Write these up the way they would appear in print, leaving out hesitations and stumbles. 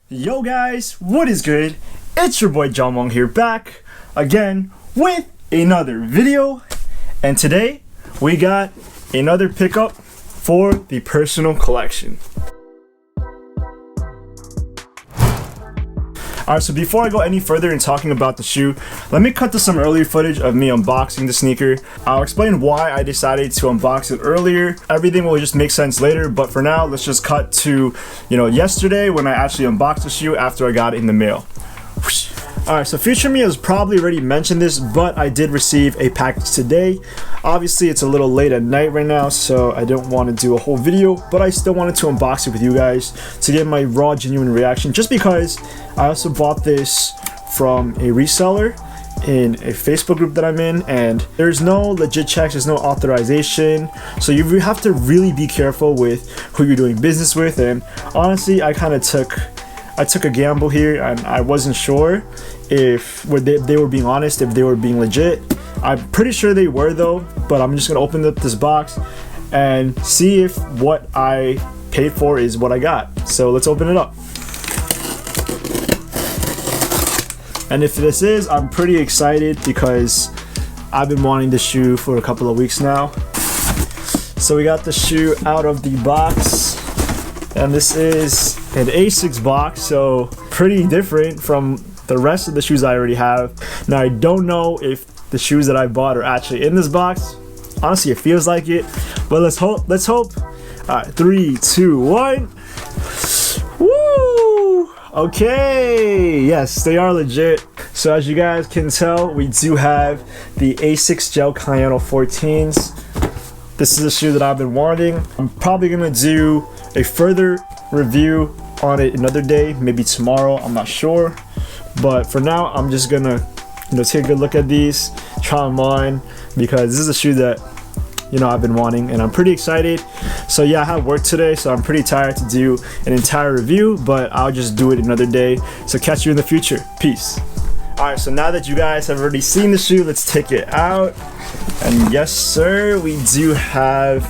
Yo guys, what is good? It's your boy Jamong here, back again with another video, and today we got another pickup for the personal collection. Alright, so before I go any further in talking about the shoe, let me cut to some earlier footage of me unboxing the sneaker. I'll explain why I decided to unbox it earlier. Everything will just make sense later, but for now, let's just cut to, yesterday when I actually unboxed the shoe after I got it in the mail. Alright, so future me has probably already mentioned this, but I did receive a package today. Obviously, it's a little late at night right now, so I don't want to do a whole video, but I still wanted to unbox it with you guys to get my raw, genuine reaction, just because I also bought this from a reseller in a Facebook group that I'm in, and there's no legit checks, there's no authorization, so you have to really be careful with who you're doing business with. And honestly, I took a gamble here, and I wasn't sure if they were being honest, if they were being legit. I'm pretty sure they were though, but I'm just gonna open up this box and see if what I paid for is what I got. So let's open it up. And if this is, I'm pretty excited because I've been wanting this shoe for a couple of weeks now. So we got the shoe out of the box, and this is an Asics box, so pretty different from the rest of the shoes I already have. Now, I don't know if the shoes that I bought are actually in this box. Honestly, it feels like it, but let's hope. All right, 3, 2, 1. Woo! Okay, yes, they are legit. So as you guys can tell, we do have the Asics Gel Kayano 14s. This is a shoe that I've been wanting. I'm probably gonna do a further review on it another day, maybe tomorrow, I'm not sure. But for now, I'm just gonna take a good look at these, try them on, because this is a shoe that I've been wanting, and I'm pretty excited. So yeah, I have work today, so I'm pretty tired to do an entire review, but I'll just do it another day. So catch you in the future. Peace. Alright, so now that you guys have already seen the shoe, let's take it out. And yes sir, we do have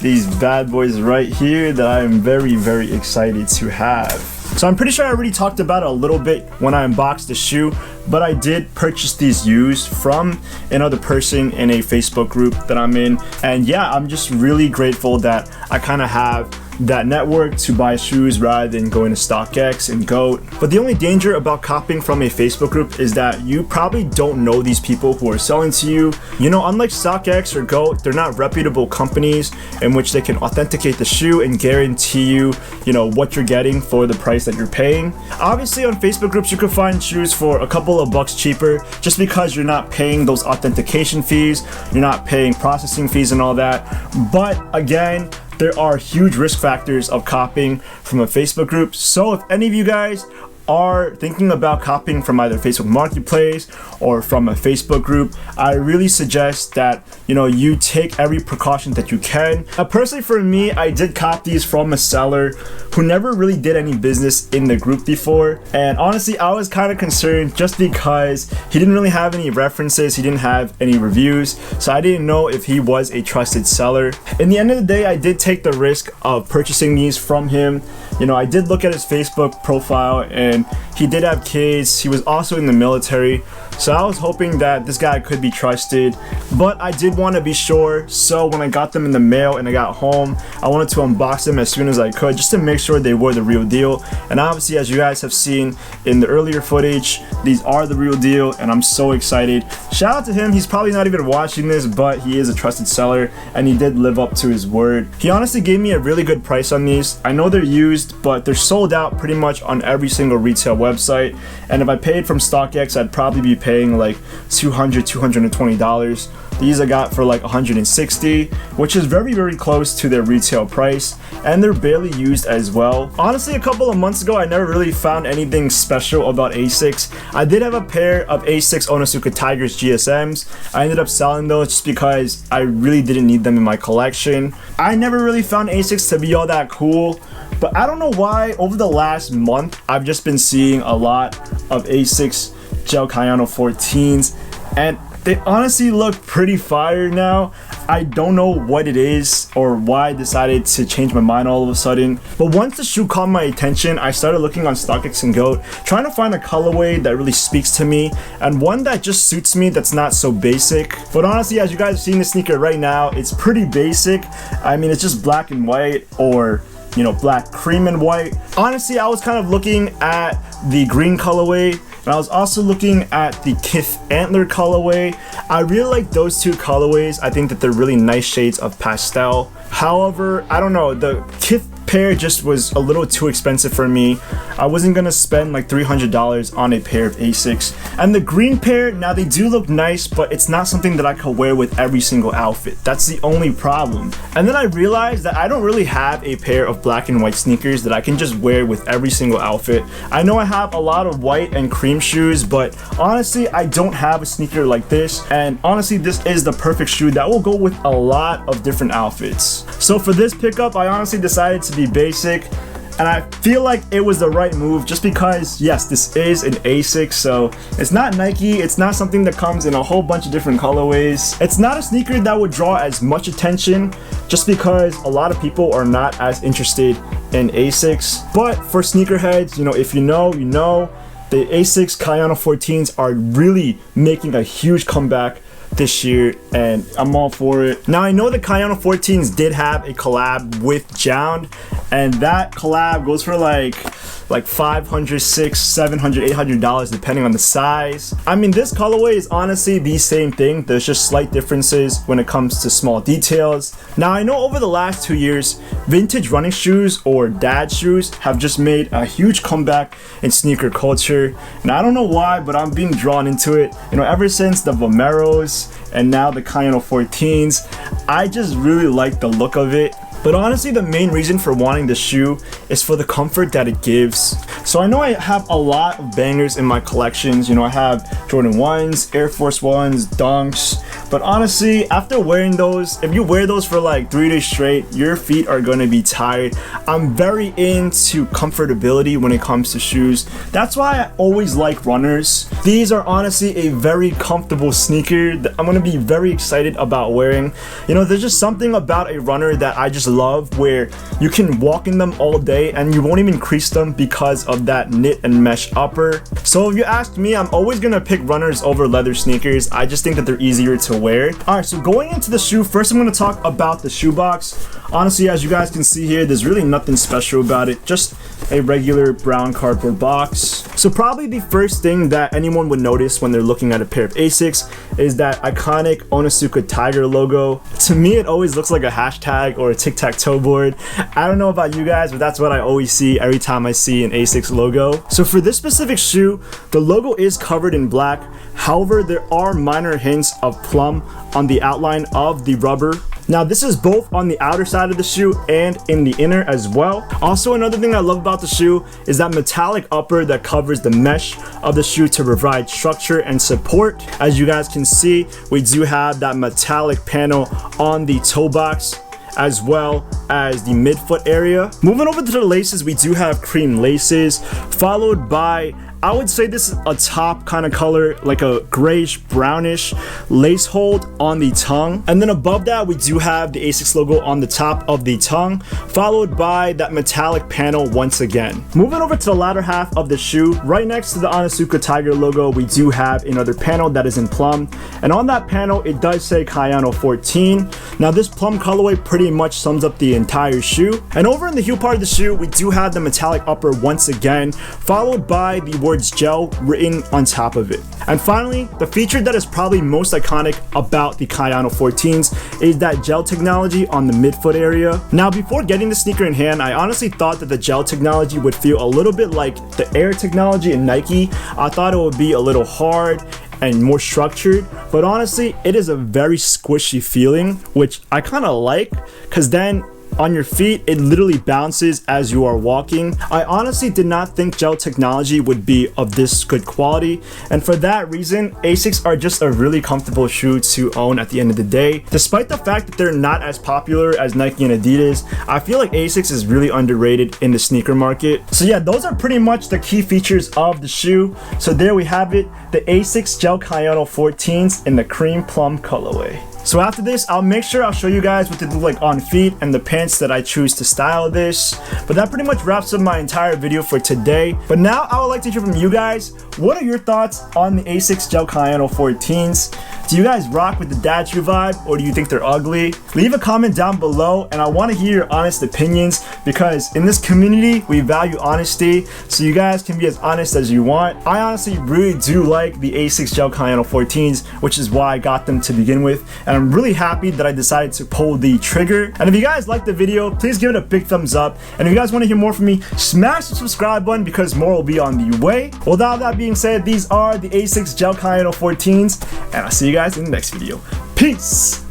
these bad boys right here that I am very, very excited to have. So I'm pretty sure I already talked about it a little bit when I unboxed the shoe, but I did purchase these used from another person in a Facebook group that I'm in. And yeah, I'm just really grateful that I kind of have that network to buy shoes rather than going to StockX and GOAT. But the only danger about copying from a Facebook group is that you probably don't know these people who are selling to you. Unlike StockX or GOAT, they're not reputable companies in which they can authenticate the shoe and guarantee you, what you're getting for the price that you're paying. Obviously, on Facebook groups, you can find shoes for a couple of bucks cheaper just because you're not paying those authentication fees, you're not paying processing fees and all that. But again, there are huge risk factors of copying from a Facebook group. So if any of you guys are thinking about copying from either Facebook Marketplace or from a Facebook group, I really suggest that you take every precaution that you can. Personally, for me, I did cop these from a seller who never really did any business in the group before, and honestly I was kind of concerned just because he didn't really have any references, he didn't have any reviews, so I didn't know if he was a trusted seller. In the end of the day, I did take the risk of purchasing these from him. I did look at his Facebook profile, and he did have kids. He was also in the military, so I was hoping that this guy could be trusted, but I did want to be sure. So when I got them in the mail and I got home, I wanted to unbox them as soon as I could just to make sure they were the real deal. And obviously, as you guys have seen in the earlier footage, these are the real deal, and I'm so excited. Shout out to him. He's probably not even watching this, but he is a trusted seller and he did live up to his word. He honestly gave me a really good price on these. I know they're used, but they're sold out pretty much on every single retail website, and if I paid from StockX, I'd probably be paying like $220. These I got for like $160, which is very, very close to their retail price, and they're barely used as well. Honestly, a couple of months ago, I never really found anything special about Asics. I did have a pair of Asics Onitsuka Tigers GSMs. I ended up selling those just because I really didn't need them in my collection. I never really found Asics to be all that cool, but I don't know why over the last month I've just been seeing a lot of Asics Gel Kayano 14s, and they honestly look pretty fire now. I don't know what it is or why I decided to change my mind all of a sudden. But once the shoe caught my attention, I started looking on StockX and GOAT, trying to find a colorway that really speaks to me and one that just suits me that's not so basic. But honestly, as you guys are seeing the sneaker right now, it's pretty basic. I mean, it's just black and white, or you know, black cream and white. Honestly, I was kind of looking at the green colorway, and I was also looking at the Kith Antler colorway. I really like those two colorways. I think that they're really nice shades of pastel. However, I don't know, the Kith pair just was a little too expensive for me. I wasn't gonna spend like $300 on a pair of Asics. And the green pair, now they do look nice, but it's not something that I could wear with every single outfit. That's the only problem. And then I realized that I don't really have a pair of black and white sneakers that I can just wear with every single outfit. I know I have a lot of white and cream shoes, but honestly, I don't have a sneaker like this. And honestly, this is the perfect shoe that will go with a lot of different outfits. So for this pickup, I honestly decided to be basic, and I feel like it was the right move just because, yes, this is an Asics, so it's not Nike, it's not something that comes in a whole bunch of different colorways. It's not a sneaker that would draw as much attention just because a lot of people are not as interested in Asics. But for sneakerheads, you know, if you know, you know, the Asics Kayano 14s are really making a huge comeback this year, and I'm all for it. Now, I know the Kayano 14s did have a collab with Jound, and that collab goes for like $500, $600, $700, $800 depending on the size. I mean, this colorway is honestly the same thing. There's just slight differences when it comes to small details. Now, I know over the last 2 years, vintage running shoes or dad shoes have just made a huge comeback in sneaker culture, and I don't know why, but I'm being drawn into it. You know, ever since the Vomeros and now the Kayano 14s, I just really like the look of it. But honestly, the main reason for wanting this shoe is for the comfort that it gives. So I know I have a lot of bangers in my collections. You know, I have Jordan 1s, Air Force 1s, Dunks. But honestly, after wearing those, if you wear those for like 3 days straight, your feet are gonna be tired. I'm very into comfortability when it comes to shoes. That's why I always like runners. These are honestly a very comfortable sneaker that I'm gonna be very excited about wearing. You know, there's just something about a runner that I just love, where you can walk in them all day and you won't even crease them because of that knit and mesh upper. So if you ask me, I'm always gonna pick runners over leather sneakers. I just think that they're easier to wear. Alright, so going into the shoe, first I'm gonna talk about the shoebox. Honestly, as you guys can see here, there's really nothing special about it, just a regular brown cardboard box. So probably the first thing that anyone would notice when they're looking at a pair of Asics is that iconic Onitsuka Tiger logo. To me, it always looks like a hashtag or a tic-tac-toe board. I don't know about you guys, but that's what I always see every time I see an Asics logo. So for this specific shoe, the logo is covered in black. However, there are minor hints of Plum on the outline of the rubber. Now, this is both on the outer side of the shoe and in the inner as well. Also, another thing I love about the shoe is that metallic upper that covers the mesh of the shoe to provide structure and support. As you guys can see, we do have that metallic panel on the toe box as well as the midfoot area. Moving over to the laces, we do have cream laces, followed by, I would say this is a top kind of color, like a grayish brownish lace hold on the tongue. And then above that, we do have the Asics logo on the top of the tongue, followed by that metallic panel once again. Moving over to the latter half of the shoe, right next to the Onitsuka Tiger logo, we do have another panel that is in Plum. And on that panel, it does say Kayano 14. Now this Plum colorway pretty much sums up the entire shoe. And over in the heel part of the shoe, we do have the metallic upper once again, followed by the word gel written on top of it. And finally, the feature that is probably most iconic about the Kayano 14s is that gel technology on the midfoot area. Now, before getting the sneaker in hand, I honestly thought that the gel technology would feel a little bit like the Air technology in Nike. I thought it would be a little hard and more structured, but honestly, it is a very squishy feeling, which I kind of like, because then on your feet, it literally bounces as you are walking. I honestly did not think gel technology would be of this good quality, and for that reason, Asics are just a really comfortable shoe to own at the end of the day. Despite the fact that they're not as popular as Nike and Adidas, I feel like Asics is really underrated in the sneaker market. So yeah, those are pretty much the key features of the shoe. So there we have it, the Asics Gel Kayano 14s in the cream plum colorway. So after this, I'll make sure I'll show you guys what they look like on feet and the pants that I choose to style this. But that pretty much wraps up my entire video for today. But now I would like to hear from you guys. What are your thoughts on the Asics Gel Kayano 14s? Do you guys rock with the dad shoe vibe, or do you think they're ugly? Leave a comment down below, and I want to hear your honest opinions, because in this community we value honesty, so you guys can be as honest as you want. I honestly really do like the Asics Gel Kayano 14s, which is why I got them to begin with, and I'm really happy that I decided to pull the trigger. And if you guys liked the video, please give it a big thumbs up, and if you guys want to hear more from me, smash the subscribe button because more will be on the way. Well, now that being said, these are the Asics Gel Kayano 14s, and I'll see you guys in the next video. Peace!